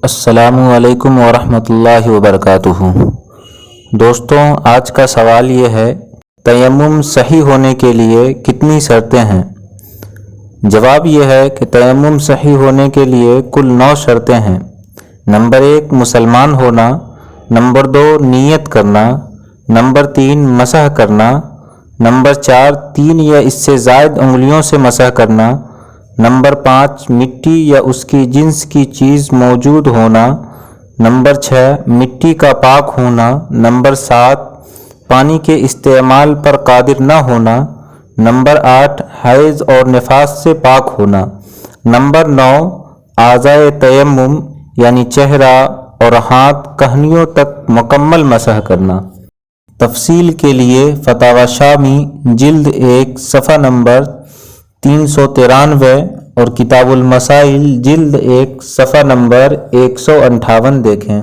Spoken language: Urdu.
السلام علیکم ورحمۃ اللہ وبرکاتہ۔ دوستوں، آج کا سوال یہ ہے، تیمم صحیح ہونے کے لیے کتنی شرطیں ہیں؟ جواب یہ ہے کہ تیمم صحیح ہونے کے لیے کل 9 شرطیں ہیں۔ نمبر 1 مسلمان ہونا، نمبر 2 نیت کرنا، نمبر 3 مسح کرنا، نمبر 4 3 یا اس سے زائد انگلیوں سے مسح کرنا، نمبر 5 مٹی یا اس کی جنس کی چیز موجود ہونا، نمبر 6 مٹی کا پاک ہونا، نمبر 7 پانی کے استعمال پر قادر نہ ہونا، نمبر 8 حیض اور نفاس سے پاک ہونا، نمبر 9 اعضائے تیمم یعنی چہرہ اور ہاتھ کہنیوں تک مکمل مسح کرنا۔ تفصیل کے لیے فتاوی شامی جلد 1 صفحہ نمبر 393 اور کتاب المسائل جلد 1 صفحہ نمبر 158 دیکھیں۔